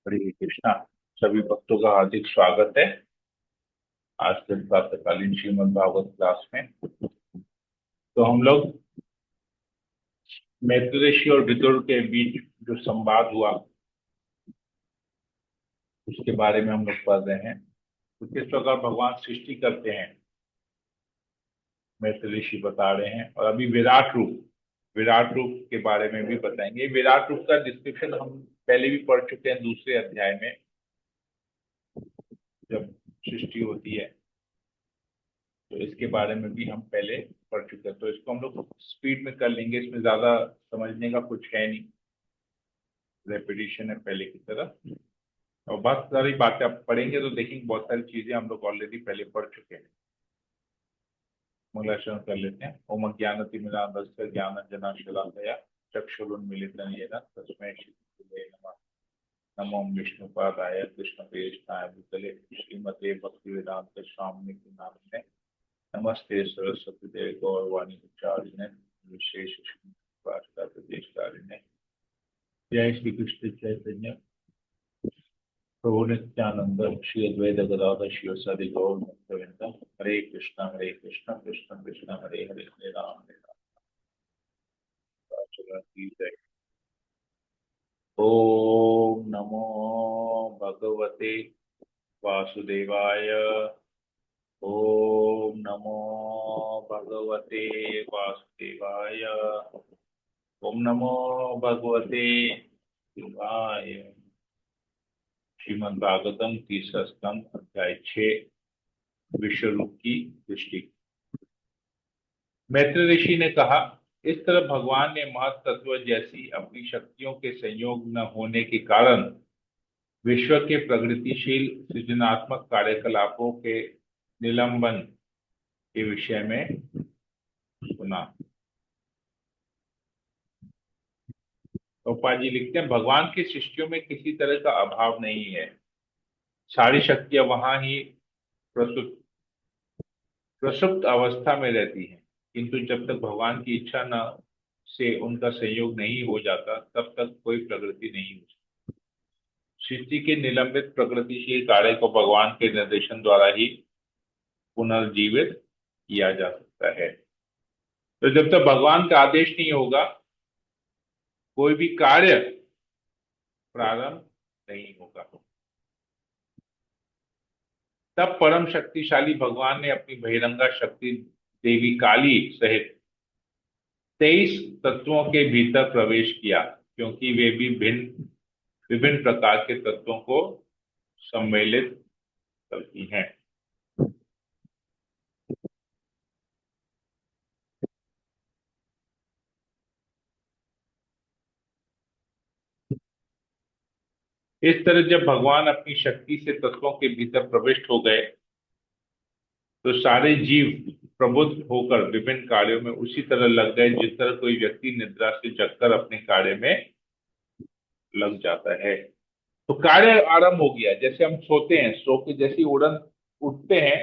हरे कृष्णा। सभी भक्तों का हार्दिक स्वागत है आज के प्रातःकालीन श्रीमद् भागवत क्लास में। तो हम लोग मैत्री ऋषि और विदुर के बीच जो संवाद हुआ उसके बारे में हम लोग पढ़ रहे हैं। तो किस प्रकार भगवान सृष्टि करते हैं मैत्री ऋषि बता रहे हैं। और अभी विराट रूप के बारे में भी बताएंगे। विराट रूप का डिस्क्रिप्शन हम पहले भी पढ़ चुके हैं दूसरे अध्याय में, जब सृष्टि होती है। तो इसके बारे में भी हम पहले पढ़ चुके हैं, तो इसको हम लोग स्पीड में कर लेंगे। इसमें ज्यादा समझने का कुछ है नहीं, रेपिटेशन है पहले की तरह। और बहुत सारी बातें आप पढ़ेंगे तो देखेंगे बहुत सारी चीजें हम लोग ऑलरेडी पहले पढ़ चुके हैं। मंगलाचरण कर लेते हैं। ओम ज्ञानतिमिरान्धस्य ज्ञानांजनशलाकया चक्षुरुन्मीलितं येन तस्मै श्री गुरुवे नमः। नमो विष्णुपादाय कृष्णप्रेष्ठाय भूतले श्रीमते भक्तिवेदांत स्वामी नामिने नमस्ते सरस्वती देव गौरवाणी उच्चारिणे विशेष प्रदेशकारिणे। जय श्री कृष्ण चैतन्य प्रभु नित्यानंद श्री अद्वैत गदाधर शिवसादि गौर भक्तवृंद। हरे कृष्ण कृष्ण कृष्ण हरे हरे हरे राम चरण की जय। ओम नमो भगवते वासुदेवाय। ओम नमो भगवते वासुदेवाय। ओम नमो भगवते शिवाय। श्रीमद् भागवतम तीसरा स्कंद अध्याय 6 विश्व रूप की दृष्टि। मैत्री ऋषि ने कहा, इस तरह भगवान ने महत तत्व जैसी अपनी शक्तियों के संयोग न होने के कारण विश्व के प्रगतिशील सृजनात्मक कार्यकलापों के निलंबन के विषय में सुना। गोपाल जी लिखते हैं, भगवान की सृष्टियों में किसी तरह का अभाव नहीं है। सारी शक्तियां वहां ही प्रसुप्त प्रसुप्त अवस्था में रहती हैं, किंतु जब तक भगवान की इच्छा न से उनका संयोग नहीं हो जाता तब तक कोई प्रगति नहीं हो। सृष्टि के निलंबित प्रगतिशील कार्य को भगवान के निर्देशन द्वारा ही पुनर्जीवित किया जा सकता है। तो जब तक भगवान का आदेश नहीं होगा कोई भी कार्य प्रारंभ नहीं होगा। तब परम शक्तिशाली भगवान ने अपनी बहिरंगा शक्ति देवी काली सहित 23 तत्वों के भीतर प्रवेश किया, क्योंकि वे भी भिन्न विभिन्न प्रकार के तत्वों को सम्मिलित करती हैं। इस तरह जब भगवान अपनी शक्ति से तत्वों के भीतर प्रविष्ट हो गए तो सारे जीव प्रबुद्ध होकर विभिन्न कार्यों में उसी तरह लग गए जिस तरह कोई व्यक्ति निद्रा से जगकर अपने कार्य में लग जाता है। तो कार्य आरंभ हो गया। जैसे हम सोते हैं, सो के जैसे ही उड़न उठते हैं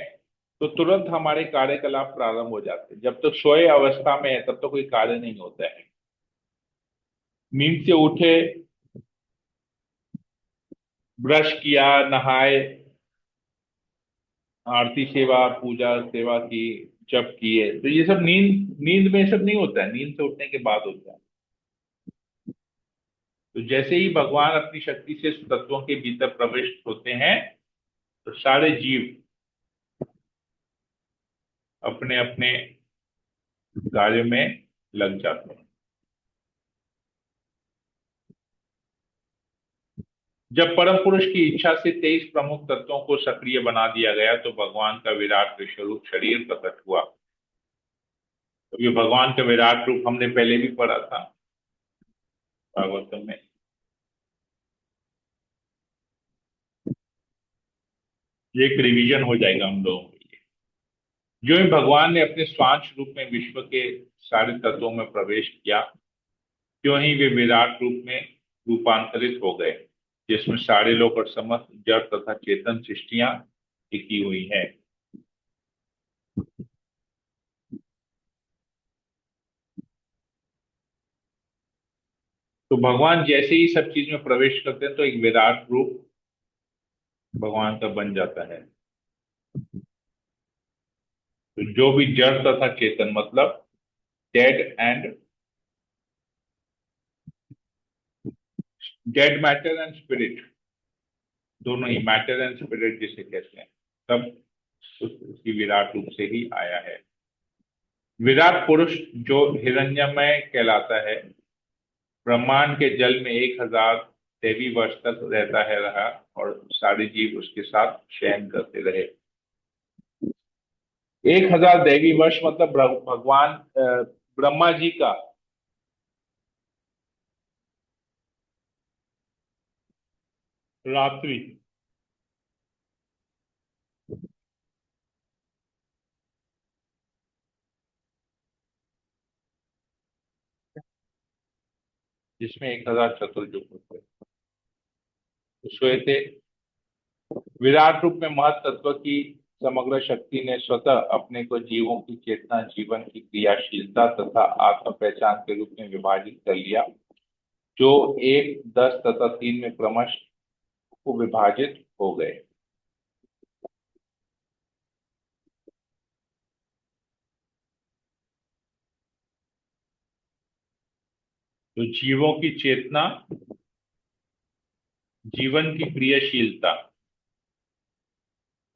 तो तुरंत हमारे कार्यकलाप प्रारंभ हो जाते हैं। जब तक सोए अवस्था में है तब तक कोई कार्य नहीं होता है। नींद से उठे, ब्रश किया, नहाए, आरती सेवा पूजा सेवा की, जप किए, तो ये सब नींद नींद में सब नहीं होता है, नींद से उठने के बाद होता है। तो जैसे ही भगवान अपनी शक्ति से तत्वों के भीतर प्रविष्ट होते हैं तो सारे जीव अपने अपने कार्य में लग जाते हैं। जब परम पुरुष की इच्छा से 23 प्रमुख तत्वों को सक्रिय बना दिया गया तो भगवान का विराट विश्वरूप शरीर प्रकट हुआ। तो ये भगवान का विराट रूप हमने पहले भी पढ़ा था भागवतम में। ये एक रिवीजन हो जाएगा हम लोगों के लिए। जो ही भगवान ने अपने स्वांश रूप में विश्व के सारे तत्वों में प्रवेश किया त्यों ही वे विराट रूप में रूपांतरित हो गए, जिसमें सारे लोग और समस्त जड़ तथा चेतन सृष्टियां टिकी हुई हैं। तो भगवान जैसे ही सब चीज में प्रवेश करते हैं तो एक विराट रूप भगवान का बन जाता है। तो जो भी जड़ तथा चेतन मतलब dead and dead matter and spirit, दोनों ही मैटर एंड स्पिरिट जिसे कहते हैं, सब उसकी विराट रूप से ही आया है। विराट पुरुष जो हिरण्यमय कहलाता है, ब्रह्मांड के जल में 1000 दैवी वर्ष तक रहता है रहा, और सारे जीव उसके साथ शयन करते रहे। 1000 दैवी वर्ष मतलब भगवान ब्रह्मा जी का रात्रि, जिसमें 1000 चतुर्युग होते हैं, तो सोए थे। विराट रूप में महत तत्व की समग्र शक्ति ने स्वतः अपने को जीवों की चेतना, जीवन की क्रियाशीलता तथा आत्म पहचान के रूप में विभाजित कर लिया, जो 1, 10 तथा 3 में क्रमश को विभाजित हो गए। तो जीवों की चेतना, जीवन की क्रियाशीलता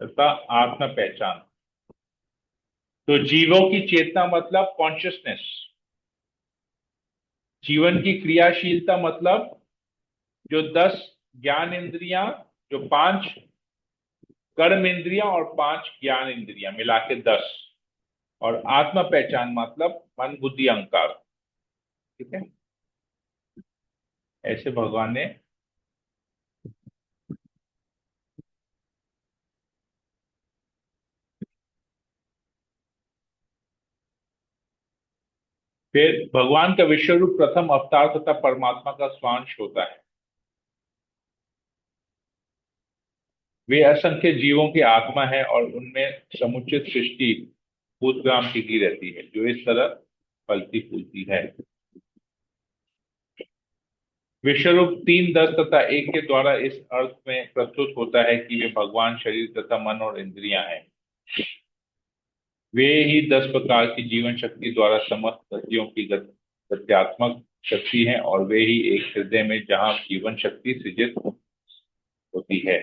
तथा आत्म पहचान। तो जीवों की चेतना मतलब कॉन्शियसनेस, जीवन की क्रियाशीलता मतलब जो 10 ज्ञान इंद्रियां, जो 5 कर्म इंद्रियां और 5 ज्ञान इंद्रियां मिला के 10, और आत्म पहचान मतलब मन बुद्धि अहंकार। ठीक है, ऐसे भगवान ने। फिर भगवान का विश्व रूप प्रथम अवतार तथा परमात्मा का स्वांश होता है। वे असंख्य जीवों की आत्मा है और उनमें समुचित सृष्टि भूतग्राम टिकी रहती है, जो इस तरह फलती फूलती है। विश्वरूप 3, 10 तथा 1 के द्वारा इस अर्थ में प्रस्तुत होता है कि वे भगवान शरीर तथा मन और इंद्रियां हैं। वे ही 10 प्रकार की जीवन शक्ति द्वारा समस्त गतियों की गत्यात्मक शक्ति हैं, और वे ही एक हृदय में जहां जीवन शक्ति सृजित होती है।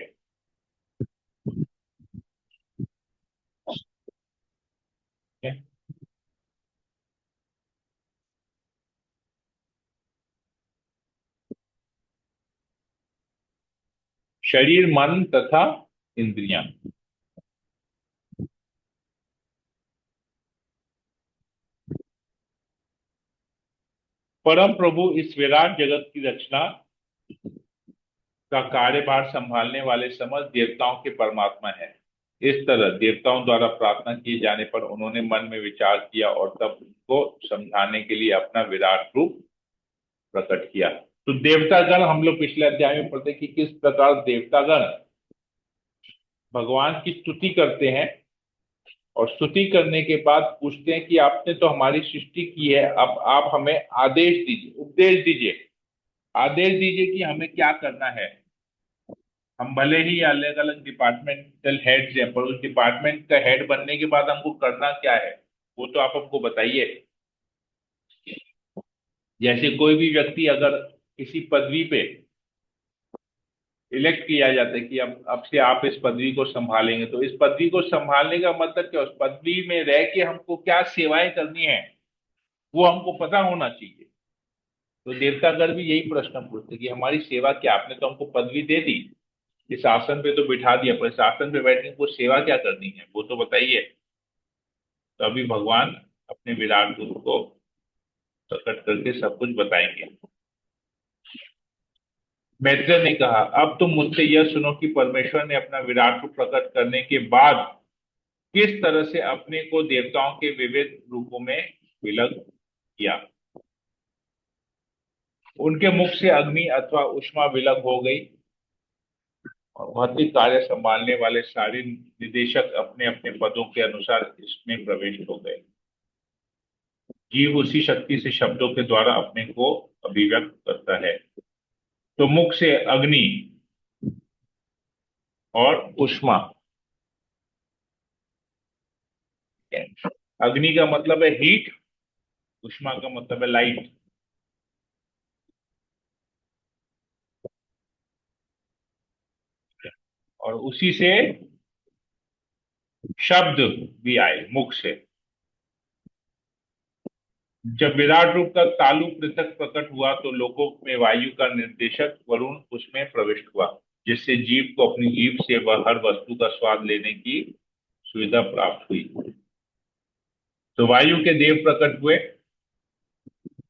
शरीर, मन तथा इंद्रियां। परम प्रभु इस विराट जगत की रचना का कार्यभार संभालने वाले समस्त देवताओं के परमात्मा है। इस तरह देवताओं द्वारा प्रार्थना किए जाने पर उन्होंने मन में विचार किया और तब उनको समझाने के लिए अपना विराट रूप प्रकट किया। तो देवतागण, हम लोग पिछले अध्याय में पढ़ते कि किस प्रकार देवतागण भगवान की स्तुति करते हैं, और स्तुति करने के बाद पूछते हैं कि आपने तो हमारी सृष्टि की है, अब आप हमें आदेश दीजिए, उपदेश दीजिए, आदेश दीजिए कि हमें क्या करना है। हम भले ही अलग अलग डिपार्टमेंटल हेड्स हैं, पर उस डिपार्टमेंट का हेड बनने के बाद हमको करना क्या है, वो तो आप हमको बताइए। जैसे कोई भी व्यक्ति अगर किसी पदवी पे इलेक्ट किया जाता है कि अब से आप इस पदवी को संभालेंगे, तो इस पदवी को संभालने का मतलब क्या, उस पदवी में रह के हमको क्या सेवाएं करनी है, वो हमको पता होना चाहिए। तो देवतागण भी यही प्रश्न पूछते कि हमारी सेवा क्या, आपने तो हमको पदवी दे दी, इस आसन पे तो बिठा दिया, पर इस आसन पे बैठने को सेवा क्या करनी है, वो तो बताइए। तो अभी भगवान अपने विराट रूप को प्रकट करके सब कुछ बताएंगे। मैत्रेय ने कहा, अब तुम मुझसे यह सुनो कि परमेश्वर ने अपना विराट रूप प्रकट करने के बाद किस तरह से अपने को देवताओं के विविध रूपों में विलग किया। उनके मुख से अग्नि अथवा उष्मा विलग हो गई, और भौतिक कार्य संभालने वाले सारे निदेशक अपने अपने पदों के अनुसार इसमें प्रवेश हो गए। जीव उसी शक्ति से शब्दों के द्वारा अपने को अभिव्यक्त करता है। तो मुख से अग्नि और ऊष्मा। अग्नि का मतलब है हीट, ऊष्मा का मतलब है लाइट। और उसी से शब्द भी आए, मुख से। जब विराट रूप का तालु पृथक प्रकट हुआ तो लोकों में वायु का निर्देशक वरुण उसमें प्रविष्ट हुआ, जिससे जीव को अपनी जीभ से वह हर वस्तु का स्वाद लेने की सुविधा प्राप्त हुई। तो वायु के देव प्रकट हुए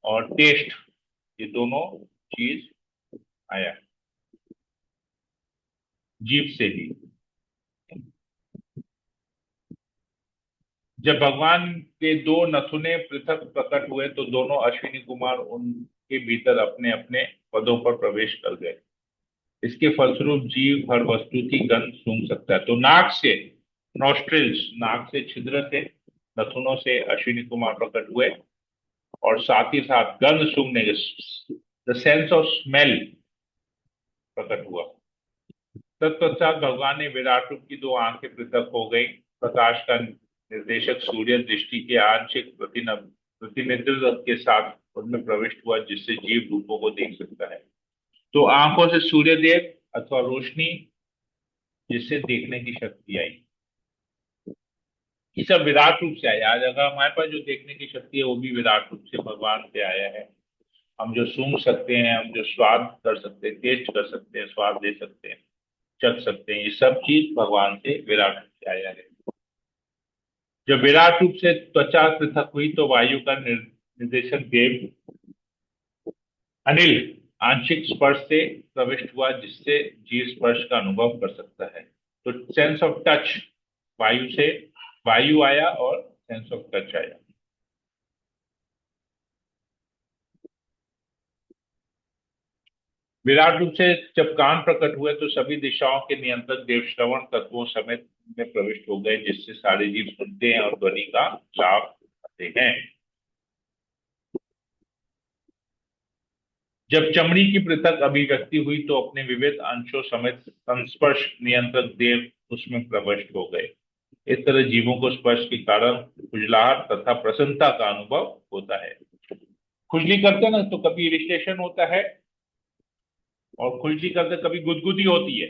और टेस्ट, ये दोनों चीज आया जीभ से ही। जब भगवान के दो नथुने पृथक प्रकट हुए तो दोनों अश्विनी कुमार उनके भीतर अपने अपने पदों पर प्रवेश कर गए। इसके फलस्वरूप जीव हर वस्तु की गंध सूंघ सकता है। तो नाक से, नॉस्ट्रिल्स, नाक से छिद्र से, नथुनों से अश्विनी कुमार प्रकट हुए और साथ ही साथ गंध सूंघने के, द सेंस ऑफ स्मेल, प्रकट हुआ। तत्पश्चात भगवान ने विराट रूप की दो आंखें पृथक हो गई। प्रकाश का निर्देशक सूर्य दृष्टि के आंशिक प्रतिनिधित्व के साथ उनमें प्रविष्ट हुआ, जिससे जीव रूपों को देख सकता है। तो आंखों से सूर्य देव अथवा रोशनी, जिससे देखने की शक्ति आई। ये सब विराट रूप से आया। आज अगर हमारे पास जो देखने की शक्ति है वो भी विराट रूप से भगवान से आया है। हम जो सूंघ सकते हैं, हम जो स्वाद कर सकते हैं, टेस्ट कर सकते हैं, स्वाद ले सकते हैं, चख सकते हैं, ये सब चीज भगवान से विराट रूप से आया है। जब विराट रूप से त्वचा पृथक हुई तो वायु का निर्देशक देव अनिल आंशिक स्पर्श से प्रविष्ट हुआ, जिससे जीव स्पर्श का अनुभव कर सकता है। तो सेंस ऑफ टच, वायु से वायु आया और सेंस ऑफ टच आया। विराट रूप से जब कान प्रकट हुए तो सभी दिशाओं के नियंत्रक देव श्रवण तत्वों समेत में प्रविष्ट हो गए, जिससे सारे जीव सुनते हैं और ध्वनि का लाभ उठाते हैं। जब चमड़ी की पृथक अभिव्यक्ति हुई तो अपने विविध अंशों समेत संस्पर्श नियंत्रक देव उसमें प्रविष्ट हो गए। इस तरह जीवों को स्पर्श के कारण खुजलाहट तथा प्रसन्नता का अनुभव होता है। खुजली करते हैं ना तो कभी इरिटेशन होता है, और खुजली करते कभी गुदगुदी होती है।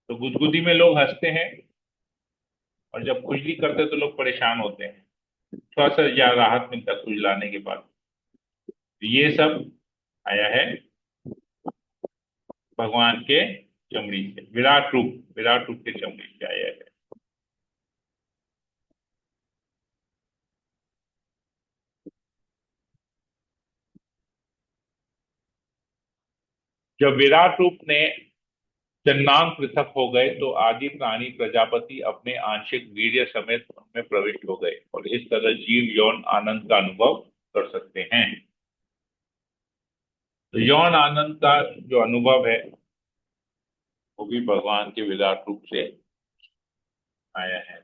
तो गुदगुदी में लोग हंसते हैं, और जब खुजली करते तो लोग परेशान होते हैं। थोड़ा सा या राहत मिलता है खुजलाने के बाद। तो ये सब आया है भगवान के चमड़ी से। विराट रूप के चमड़ी से आया है। जब विराट रूप ने जन्नांग पृथक हो गए तो आदि प्राणी प्रजापति अपने आंशिक वीर्य समेत उनमें प्रविष्ट हो गए, और इस तरह जीव यौन आनंद का अनुभव कर सकते हैं। तो यौन आनंद का जो अनुभव है वो भी भगवान के विराट रूप से आया है।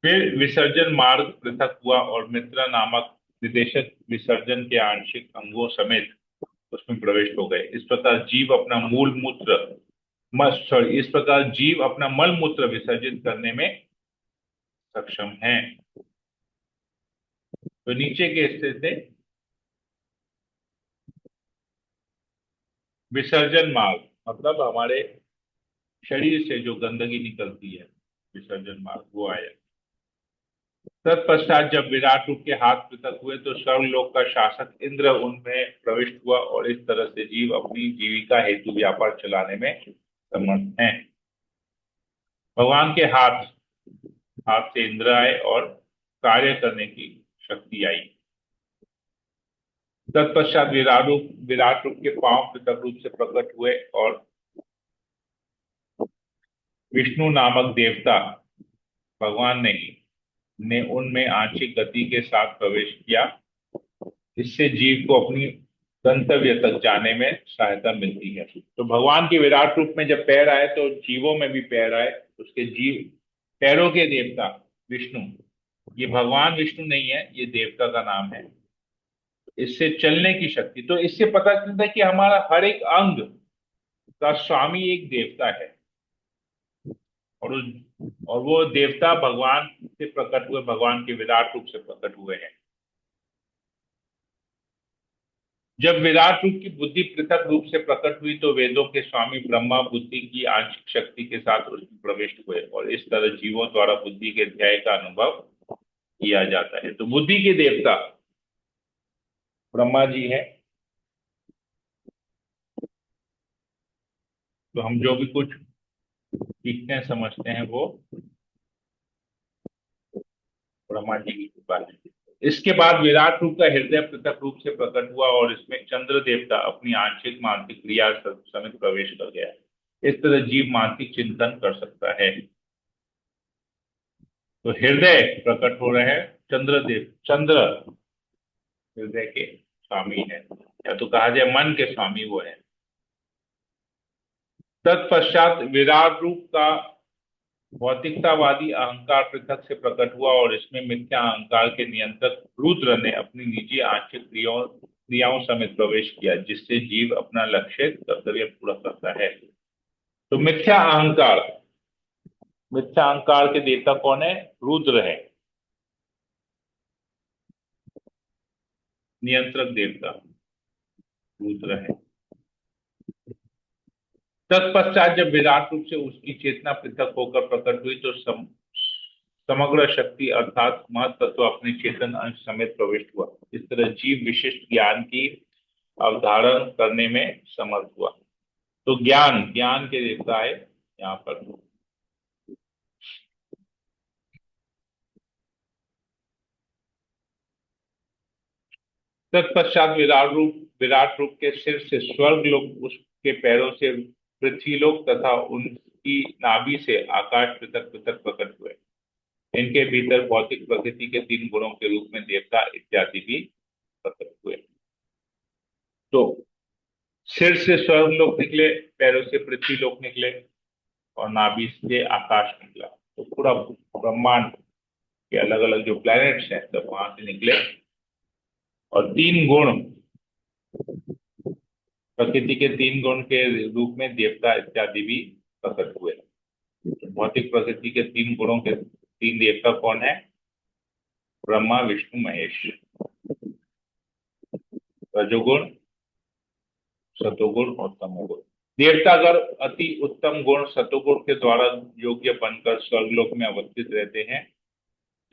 फिर विसर्जन मार्ग पृथक हुआ और मित्रा नामक विदेशक विसर्जन के आंशिक अंगों समेत उसमें प्रविष्ट हो गए। इस प्रकार जीव अपना मूल मूत्र सॉरी इस प्रकार जीव अपना मल मूत्र विसर्जित करने में सक्षम है। तो नीचे के हिस्से से विसर्जन मार्ग मतलब हमारे शरीर से जो गंदगी निकलती है, विसर्जन मार्ग वो आया। तत्पश्चात जब विराट रूप के हाथ पृथक हुए तो स्वर्गलोक का शासक इंद्र उनमें प्रविष्ट हुआ, और इस तरह से जीव अपनी जीविका हेतु व्यापार चलाने में समर्थ हैं। भगवान के हाथ हाथ से इंद्र आए और कार्य करने की शक्ति आई। तत्पश्चात विराट रूप के पांव पृथक रूप से प्रकट हुए और विष्णु नामक देवता भगवान ने उनमें आंशिक गति के साथ प्रवेश किया। इससे जीव को अपनी गंतव्य तक जाने में सहायता मिलती है। तो भगवान के विराट रूप में जब पैर आए तो जीवों में भी पैर आए। उसके जीव पैरों के देवता विष्णु ये भगवान विष्णु नहीं है, ये देवता का नाम है। इससे चलने की शक्ति, तो इससे पता चलता है कि हमारा हर एक अंग का स्वामी एक देवता है। और उस और वो देवता भगवान से प्रकट हुए, भगवान के विराट रूप से प्रकट हुए हैं। जब विराट रूप की बुद्धि पृथक रूप से प्रकट हुई तो वेदों के स्वामी ब्रह्मा बुद्धि की आंशिक शक्ति के साथ उसमें प्रविष्ट हुए, और इस तरह जीवों द्वारा बुद्धि के ध्येय का अनुभव किया जाता है। तो बुद्धि के देवता ब्रह्मा जी है। तो हम जो भी कुछ सीखते हैं समझते हैं वो ब्रह्मा जी की कृपा है। इसके बाद विराट रूप का हृदय पृथक रूप से प्रकट हुआ और इसमें चंद्र देवता अपनी आंशिक मानसिक क्रिया समेत प्रवेश कर गया। इस तरह जीव मानसिक चिंतन कर सकता है। तो हृदय प्रकट हो रहे हैं, चंद्र हृदय के स्वामी है, या तो कहा जाए मन के स्वामी वो है। तत्पश्चात विराट रूप का भौतिकतावादी अहंकार पृथक से प्रकट हुआ और इसमें मिथ्या अहंकार के नियंत्रक रुद्र ने अपनी निजी आंशिक क्रियाओं समेत प्रवेश किया, जिससे जीव अपना लक्ष्य कर्तव्य पूरा करता है। तो मिथ्या अहंकार के देवता कौन है? रुद्र है, नियंत्रक देवता रुद्र है। तत्पश्चात जब विराट रूप से उसकी चेतना पृथक होकर प्रकट हुई तो समग्र शक्ति अर्थात महत्त्व अपने चेतन अंश समेत प्रविष्ट हुआ। इस तरह जीव विशिष्ट ज्ञान की अवधारण करने में समर्थ हुआ। तो ज्ञान ज्ञान के देवता है यहाँ पर। तत्पश्चात विराट रूप के सिर से स्वर्ग लोक, उसके पैरों से पृथ्वी लोक तथा उनकी नाभि से आकाश पृथक पृथक प्रकट हुए। इनके भीतर भौतिक प्रकृति के तीन गुणों के रूप में देवता इत्यादि भी प्रकट हुए। तो सिर से स्वर्ग लोक निकले, पैरों से पृथ्वी लोक निकले और नाभि से आकाश निकला। तो पूरा ब्रह्मांड के अलग अलग जो प्लैनेट्स हैं सब वहां से निकले। और तीन गुण, प्रकृति के तीन गुण के रूप में देवता इत्यादि भी प्रकट हुए। तो भौतिक प्रकृति के तीन गुणों के तीन देवता कौन है? ब्रह्मा विष्णु महेश। रजोगुण, सतोगुण और तमोगुण। देवता अगर अति उत्तम गुण सतोगुण के द्वारा योग्य बनकर स्वर्गलोक में अवस्थित रहते हैं,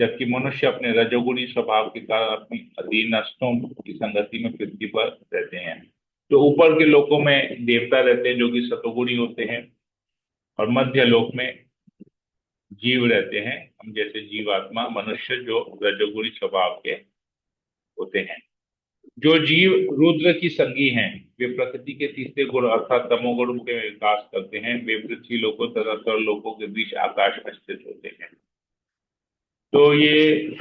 जबकि मनुष्य अपने रजोगुणी स्वभाव के कारण अपनी अधीनस्थों की संगति में पृथ्वी पर रहते हैं। तो ऊपर के लोकों में देवता रहते हैं जो कि सतोगुणी होते हैं, और मध्य लोक में जीव रहते हैं, हम जैसे जीवात्मा मनुष्य जो रजोगुणी स्वभाव के होते हैं। जो जीव रुद्र की संगी हैं वे प्रकृति के तीसरे गुण अर्थात तमोगुण के विकास करते हैं। वे पृथ्वी लोकों तथा स्वर लोकों के बीच आकाश में स्थित होते हैं। तो ये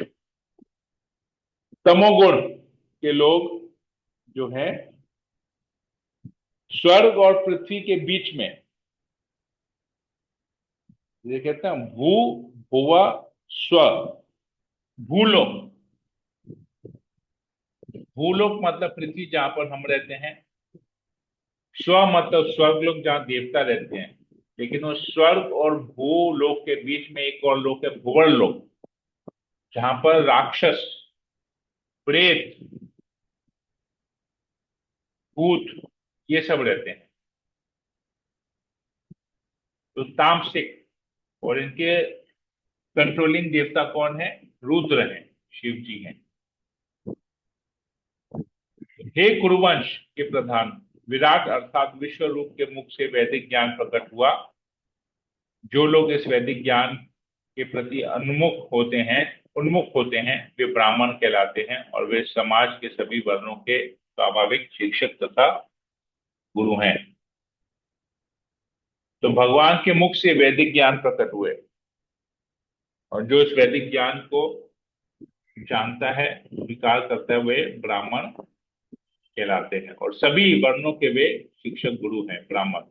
तमोगुण के लोग जो है स्वर्ग और पृथ्वी के बीच में, ये कहते हैं भू भुवा स्व, भूलोक। भूलोक मतलब पृथ्वी जहां पर हम रहते हैं, स्व मतलब स्वर्गलोक जहां देवता रहते हैं। लेकिन वो स्वर्ग और भूलोक के बीच में एक और लोक है भुवर लोक, जहां पर राक्षस, प्रेत, भूत ये सब रहते हैं। तो तामसिक, और इनके कंट्रोलिंग देवता कौन है? रुद्र है, शिव जी हैं। हे कुरुवंश के प्रधान, विराट अर्थात विश्व रूप के मुख से वैदिक ज्ञान प्रकट हुआ। जो लोग इस वैदिक ज्ञान के प्रति उन्मुख होते हैं वे ब्राह्मण कहलाते हैं, और वे समाज के सभी वर्णों के स्वाभाविक शिक्षक तथा गुरु हैं। तो भगवान के मुख से वैदिक ज्ञान प्रकट हुए, और जो इस वैदिक ज्ञान को जानता है, स्वीकार करता है, वे ब्राह्मण कहलाते हैं, और सभी वर्णों के वे शिक्षक गुरु हैं ब्राह्मण।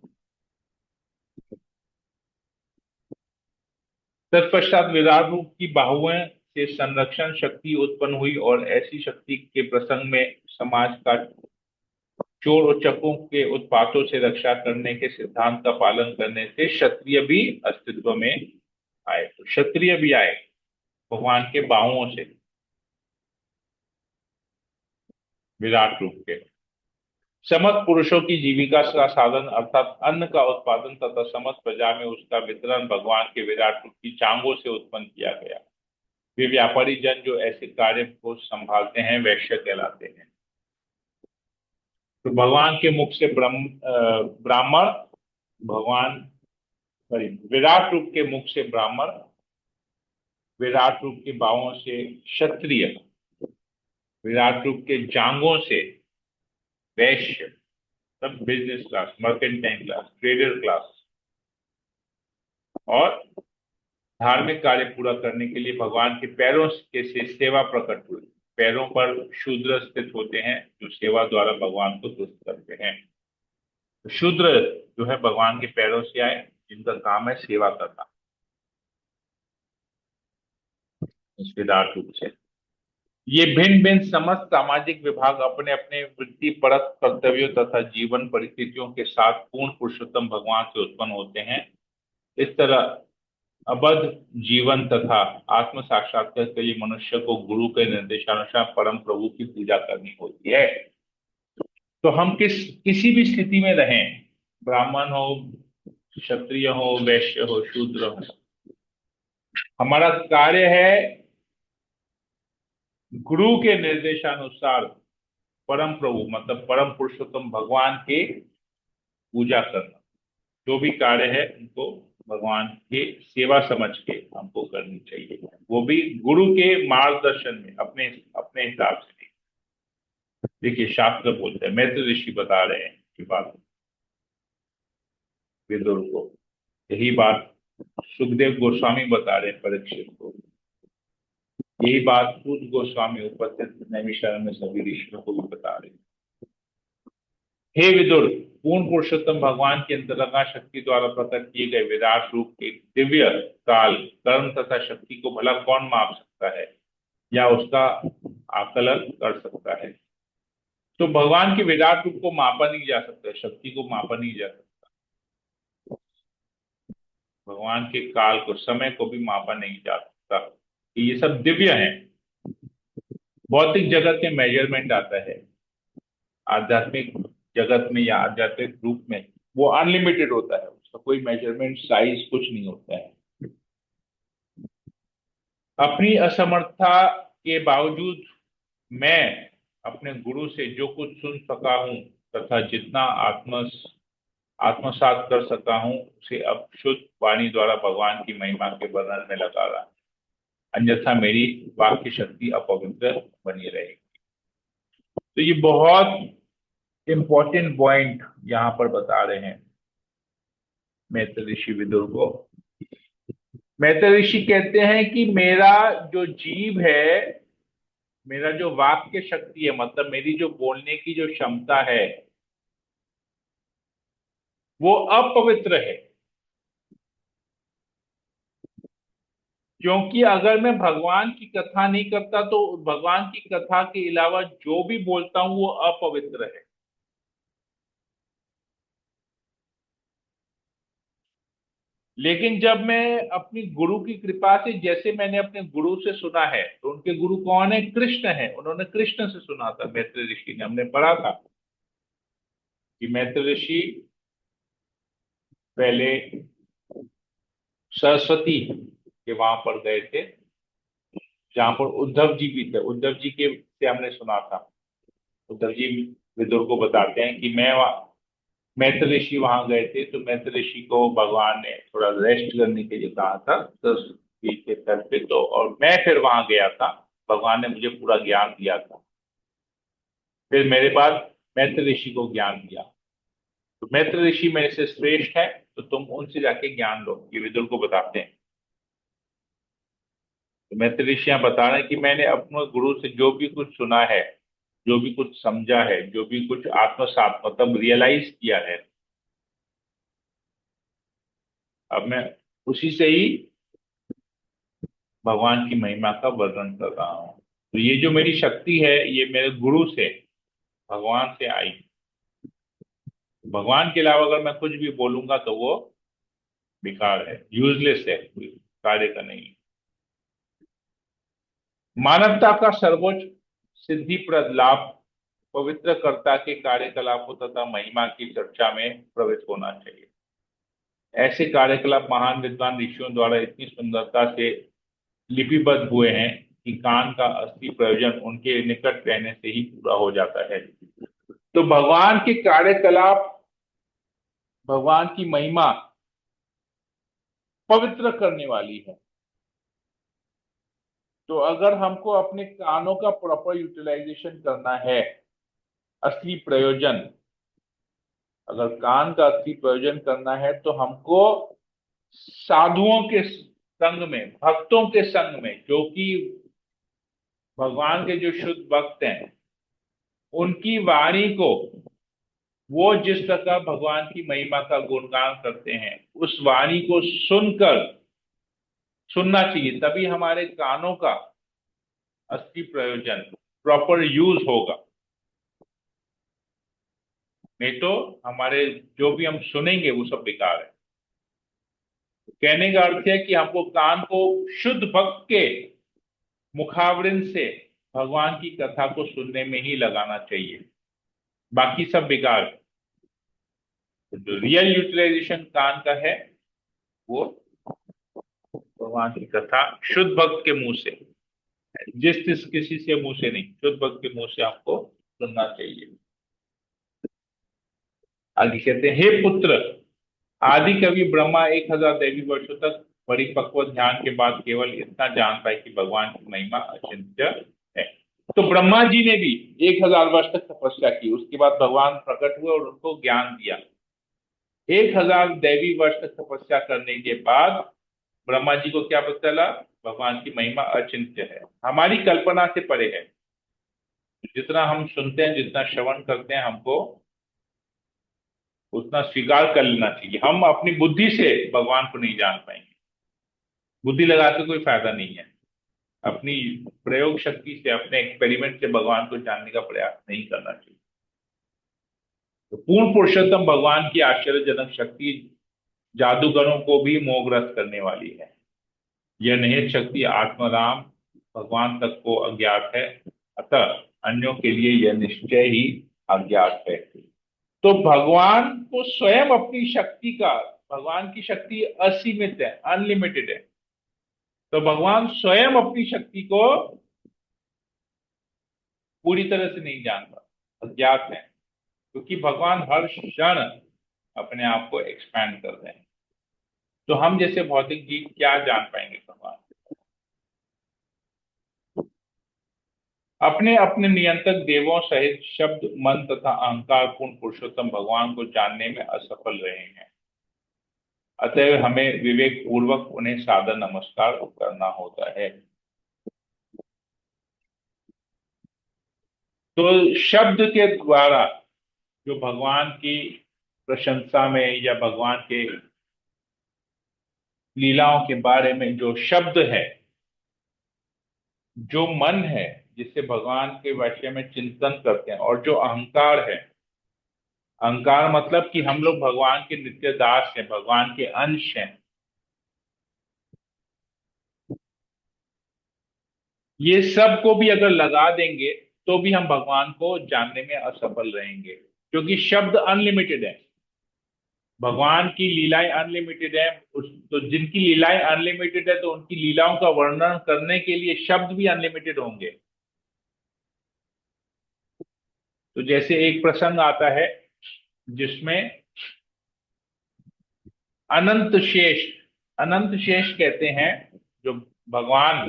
तत्पश्चात विराट रूप की बाहुएं से संरक्षण शक्ति उत्पन्न हुई और ऐसी शक्ति के प्रसंग में समाज का चोर उच्चकों के उत्पातों से रक्षा करने के सिद्धांत का पालन करने से क्षत्रिय भी अस्तित्व में आए। तो क्षत्रिय भी आए भगवान के बाहुओं से, विराट रूप के। समस्त पुरुषों की जीविका का साधन अर्थात अन्न का उत्पादन तथा समस्त प्रजा में उसका वितरण भगवान के विराट रूप की चांगों से उत्पन्न किया गया। वे व्यापारी जन जो ऐसे कार्य को संभालते हैं वैश्य कहलाते हैं। तो भगवान के मुख से ब्राह्मण, भगवान सॉरी विराट रूप के मुख से ब्राह्मण, विराट रूप के बाहों से क्षत्रिय, विराट रूप के जांघों से वैश्य, सब business class, mercantile class, trader class, और धार्मिक कार्य पूरा करने के लिए भगवान के पैरों के से सेवा प्रकट हुई। पैरों पर शूद्र स्थित होते हैं जो सेवा द्वारा भगवान को तुष्ट करते हैं। तो शूद्र जो है भगवान के पैरों से आए, जिनका काम है सेवा करना इस विराट रूप से। ये भिन्न भिन्न समस्त सामाजिक विभाग अपने अपने वृत्ति परक कर्तव्यों तथा जीवन परिस्थितियों के साथ पूर्ण पुरुषोत्तम भगवान से उत्पन्न होते हैं। इस तरह अबद्ध जीवन तथा आत्म साक्षात्कार के लिए मनुष्य को गुरु के निर्देशानुसार परम प्रभु की पूजा करनी होती है। तो हम किसी भी स्थिति में रहें, ब्राह्मण हो, क्षत्रिय हो, वैश्य हो, शूद्र हो, हमारा कार्य है गुरु के निर्देशानुसार परम प्रभु मतलब परम पुरुषोत्तम भगवान के पूजा करना। जो भी कार्य है उनको भगवान के सेवा समझ के हमको करनी चाहिए, वो भी गुरु के मार्गदर्शन में, अपने अपने हिसाब से नहीं। देखिए शास्त्र बोलते हैं, मैत्री ऋषि बता रहे हैं कि बात विदुर को, यही बात सुखदेव गोस्वामी बता रहे हैं परीक्षित को, यही बात सूत गोस्वामी उपस्थित नैमिषारण्य में सभी ऋषियों को भी बता रहे हैं। हे विदुर, पूर्ण पुरुषोत्तम भगवान की अंतरंगा शक्ति द्वारा प्रकट किए गए विराट रूप के दिव्य काल, कर्म तथा शक्ति को भला कौन माप सकता है या उसका आकलन कर सकता है। तो भगवान के विराट रूप को मापा नहीं जा सकता, शक्ति को मापा नहीं जा सकता, भगवान के काल को, समय को भी मापा नहीं जा सकता। ये सब दिव्य है। भौतिक जगत में मेजरमेंट आता है, आध्यात्मिक जगत में या आध्यात्मिक रूप में वो अनलिमिटेड होता है, उसका कोई मेजरमेंट साइज कुछ नहीं होता है। अपनी असमर्थता के बावजूद मैं अपने गुरु से जो कुछ सुन सका हूं तथा जितना आत्मसात कर सका हूं उसे अब शुद्ध वाणी द्वारा भगवान की महिमा के वर्णन में लगा रहा है, अन्यथा मेरी वाक्य शक्ति अपवित्र बनी रहेगी। तो ये बहुत इंपॉर्टेंट पॉइंट यहां पर बता रहे हैं मैत्री ऋषि विदुर को। मैत्री ऋषि कहते हैं कि मेरा जो जीव है, मेरा जो वाक्य शक्ति है, मतलब मेरी जो बोलने की जो क्षमता है, वो अपवित्र है। क्योंकि अगर मैं भगवान की कथा नहीं करता तो भगवान की कथा के अलावा जो भी बोलता हूं वो अपवित्र है। लेकिन जब मैं अपनी गुरु की कृपा से, जैसे मैंने अपने गुरु से सुना है, तो उनके गुरु कौन है? कृष्ण है। उन्होंने कृष्ण से सुना था मैत्री ऋषि ने, हमने पढ़ा था कि मैत्री ऋषि पहले सरस्वती के वहां पर गए थे जहां पर उद्धव जी भी थे। उद्धव जी के से हमने सुना था, उद्धव जी विदुर को बताते हैं कि मैत्री ऋषि वहां गए थे, तो मैत्री ऋषि को भगवान ने थोड़ा रेस्ट करने के लिए कहा था सरस्वती के तट पे, तो और मैं फिर वहां गया था, भगवान ने मुझे पूरा ज्ञान दिया था। फिर मेरे बाद मैत्री ऋषि को ज्ञान दिया, तो मैत्री ऋषि मेरे से श्रेष्ठ है, तो तुम उनसे जाके ज्ञान लो, ये विदुर को बताते हैं। तो मैत्री ऋषि यहाँ बता रहे हैं कि मैंने अपने गुरु से जो भी कुछ सुना है, जो भी कुछ समझा है, जो भी कुछ आत्मसात मतलब रियलाइज किया है, अब मैं उसी से ही भगवान की महिमा का वर्णन कर रहा हूँ। तो ये जो मेरी शक्ति है ये मेरे गुरु से, भगवान से आई। भगवान के अलावा अगर मैं कुछ भी बोलूंगा तो वो बेकार है, यूजलेस है, कोई कार्य का नहीं। मानवता का सर्वोच्च सिद्धिप्रद लाभ पवित्र कर्ता के कार्यकलापों तथा महिमा की चर्चा में प्रवृत्त होना चाहिए। ऐसे कार्यकलाप महान विद्वान ऋषियों द्वारा इतनी सुंदरता से लिपिबद्ध हुए हैं कि कान का असली प्रयोजन उनके निकट रहने से ही पूरा हो जाता है। तो भगवान के कार्यकलाप, भगवान की महिमा पवित्र करने वाली है। तो अगर हमको अपने कानों का प्रॉपर यूटिलाइजेशन करना है, असली प्रयोजन, अगर कान का असली प्रयोजन करना है तो हमको साधुओं के संग में, भक्तों के संग में, जो कि भगवान के जो शुद्ध भक्त हैं, उनकी वाणी को, वो जिस प्रकार भगवान की महिमा का गुणगान करते हैं, उस वाणी को सुनकर, सुनना चाहिए। तभी हमारे कानों का असली प्रयोजन, प्रॉपर यूज होगा। नहीं तो हमारे जो भी हम सुनेंगे वो सब बेकार है। कहने का अर्थ है कि हमको कान को शुद्ध भक्त के मुखावरिन से भगवान की कथा को सुनने में ही लगाना चाहिए, बाकी सब बेकार है। तो जो रियल यूटिलाइजेशन कान का है वो भगवान की कथा शुद्ध भक्त के मुंह से, जिस किसी से मुंह से नहीं, शुद्ध भक्त के मुंह से आपको सुनना चाहिए। आगे कहते हैं, हे पुत्र, आदि कवि ब्रह्मा 1000 दैवी वर्षों तक परिपक्व ध्यान के बाद केवल इतना जान पाए कि भगवान की महिमा अचिंत्य है। तो ब्रह्मा जी ने भी 1000 वर्ष तक तपस्या की, उसके बाद भगवान प्रकट हुए और उनको ज्ञान दिया। 1000 दैवी वर्ष तक तपस्या करने के बाद ब्रह्मा जी को क्या पता चला? भगवान की महिमा अचिंत्य है, हमारी कल्पना से परे है। जितना हम सुनते हैं, जितना श्रवण करते हैं, हमको उतना स्वीकार कर लेना चाहिए। हम अपनी बुद्धि से भगवान को नहीं जान पाएंगे, बुद्धि लगा के कोई फायदा नहीं है। अपनी प्रयोग शक्ति से, अपने एक्सपेरिमेंट से भगवान को जानने का प्रयास नहीं करना चाहिए। तो पूर्ण पुरुषोत्तम भगवान की आश्चर्यजनक शक्ति जादूगरों को भी मोहग्रस्त करने वाली है। यह निहित शक्ति आत्माराम भगवान तक को अज्ञात है, अतः अन्यों के लिए यह निश्चय ही अज्ञात है। तो भगवान को स्वयं अपनी शक्ति का, भगवान की शक्ति असीमित है, अनलिमिटेड है। तो भगवान स्वयं अपनी शक्ति को पूरी तरह से नहीं जान पाता, अज्ञात है, क्योंकि भगवान हर क्षण अपने आप को एक्सपैंड कर रहे हैं। तो हम जैसे भौतिक जीव क्या जान पाएंगे भगवान? अपने अपने नियंत्रक देवों सहित शब्द, मन तथा अहंकार पूर्ण पुरुषोत्तम भगवान को जानने में असफल रहे हैं। अतः हमें विवेक पूर्वक उन्हें सादर नमस्कार करना होता है। तो शब्द के द्वारा जो भगवान की प्रशंसा में या भगवान के लीलाओं के बारे में जो शब्द है, जो मन है जिससे भगवान के विषय में चिंतन करते हैं, और जो अहंकार है, अहंकार मतलब कि हम लोग भगवान के नित्य दास हैं, भगवान के अंश हैं, ये सब को भी अगर लगा देंगे तो भी हम भगवान को जानने में असफल रहेंगे, क्योंकि शब्द अनलिमिटेड है, भगवान की लीलाएं अनलिमिटेड है। तो जिनकी लीलाएं अनलिमिटेड है, तो उनकी लीलाओं का वर्णन करने के लिए शब्द भी अनलिमिटेड होंगे। तो जैसे एक प्रसंग आता है जिसमें अनंत शेष, अनंत शेष कहते हैं, जो भगवान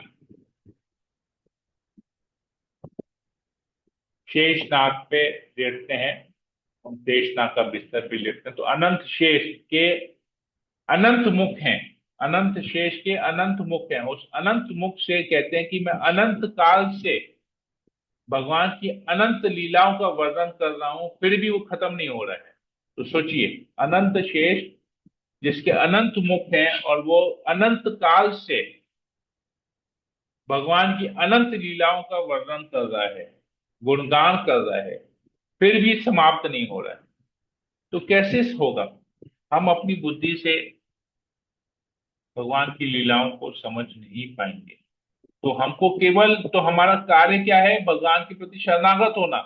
शेषनाग पे लेटते हैं, हम शेषनाग का बिस्तर पे लेटते हैं, तो अनंत शेष के अनंत मुख हैं, अनंत शेष के अनंत मुख हैं। उस अनंत मुख से कहते हैं कि मैं अनंत काल से भगवान की अनंत लीलाओं का वर्णन कर रहा हूं, फिर भी वो खत्म नहीं हो रहा है। तो सोचिए, अनंत शेष जिसके अनंत मुख हैं और वो अनंत काल से भगवान की अनंत लीलाओं का वर्णन कर रहा है, गुणगान कर रहा है, फिर भी समाप्त नहीं हो रहा है, तो कैसे होगा? हम अपनी बुद्धि से भगवान की लीलाओं को समझ नहीं पाएंगे। तो हमको केवल, तो हमारा कार्य क्या है? भगवान के प्रति शरणागत होना,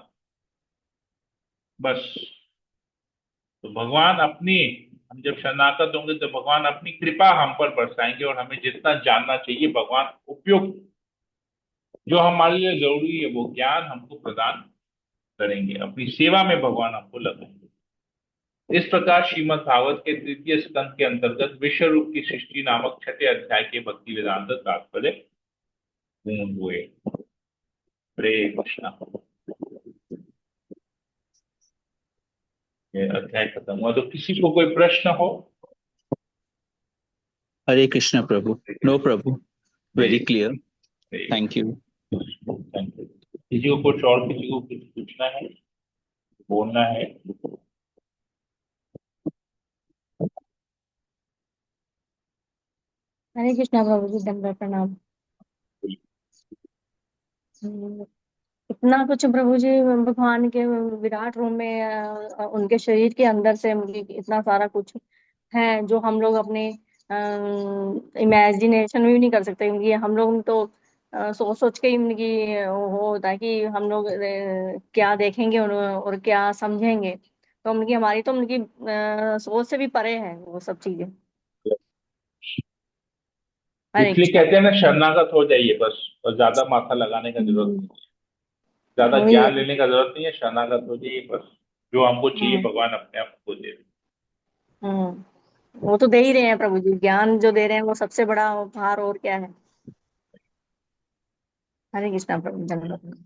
बस। तो भगवान अपनी, हम जब शरणागत होंगे तो भगवान अपनी कृपा हम पर बरसाएंगे, और हमें जितना जानना चाहिए भगवान उपयुक्त, जो हमारे लिए जरूरी है, वो ज्ञान हमको प्रदान करेंगे, अपनी सेवा में भगवान हमको लगाएंगे। इस प्रकार श्रीमद् भागवत के तृतीय स्कंद के अंतर्गत विश्व रूप की सृष्टि नामक छठे अध्याय के भक्ति वेदांत तात्पर्य पूर्ण हुए। हरे कृष्णा। ये अध्याय खत्म हुआ। तो किसी को कोई प्रश्न हो? हरे कृष्णा प्रभु। नो प्रभु, very clear, thank thank you. You. किसी को कुछ और, किसी को कुछ पूछना है, बोलना है? हरे कृष्णा प्रभु जी, दंडवत प्रणाम। इतना कुछ प्रभु जी भगवान के विराट रूप में उनके शरीर के अंदर से इतना सारा कुछ है जो हम लोग अपने इमेजिनेशन में भी नहीं कर सकते, क्योंकि हम लोग तो सोच सोच के ही उनकी वो होता है कि हम लोग क्या देखेंगे और क्या समझेंगे। तो उनकी, हमारी तो उनकी सोच से भी परे है वो सब चीजें। हरे इसलिए कृष्णा। कहते हैं ना, शरणागत हो जाइए बस, और ज्यादा माथा लगाने का जरूरत नहीं है, ज्यादा वही है। ज्ञान लेने का जरूरत नहीं है, शरणागत हो जाइए बस। जो हमको चाहिए हम्म। भगवान अपने आप को दे। वो तो दे ही रहे हैं प्रभु जी, ज्ञान जो दे रहे हैं वो सबसे बड़ा उपहार और क्या है। हरे कृष्णा प्रभु, धन्यवाद।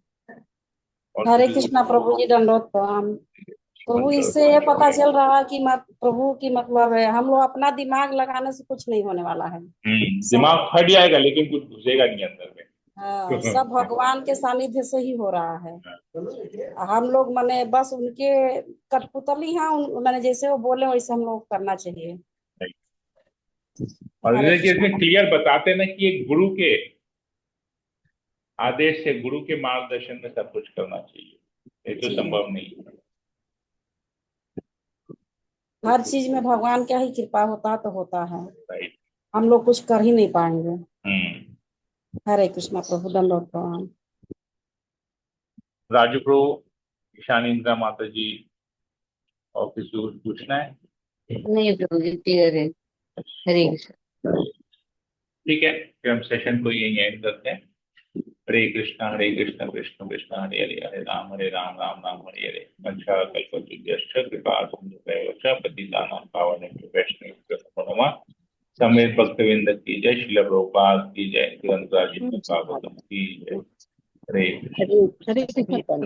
और हरे किसी कृष्णा को प्रभु जी, दंडवत प्रणाम। प्रभु, इससे ये पता चल रहा है कि प्रभु की मतलब है हम लोग अपना दिमाग लगाने से कुछ नहीं होने वाला है। सब दिमाग फट जाएगा लेकिन कुछ घुसेगा नहीं अंदर में। सब भगवान के सानिध्य से ही हो रहा है। हम लोग माने बस उनके कठपुतली हैं, माने जैसे वो बोले वैसे हम लोग करना चाहिए। और हरे इसमें कृष्णा। क्लियर बताते ना कि एक गुरु के आदेश से, गुरु के मार्गदर्शन में सब कुछ करना चाहिए, ये तो जी, संभव नहीं है। हर चीज में भगवान का ही कृपा होता तो होता है, राइट। हम लोग कुछ कर ही नहीं पाएंगे। हम्म। हरे कृष्णा प्रभु, दंडवत प्रणाम। राजू प्रो, ईशान इंद्रा माता जी, और किसी को पूछना है? नहीं प्रभु जी, क्लियर है। हरे कृष्णा। ठीक है, फिर हम सेशन को यही एंड करते हैं। हरे कृष्णा कृष्ण कृष्ण हरे हरे, हरे राम राम राम हरे हरे। वंशाकल्पतरुभ्यश्च कृपा सिन्धुभ्यश्च पतितानां पावनेभ्यो वैष्णवेभ्यो समेत भक्तविंद की जय। श्रील प्रभुपाद की जय। ग्रंथराज भागवतम की जय। हरे कृष्ण। हरे हरे कृष्णा।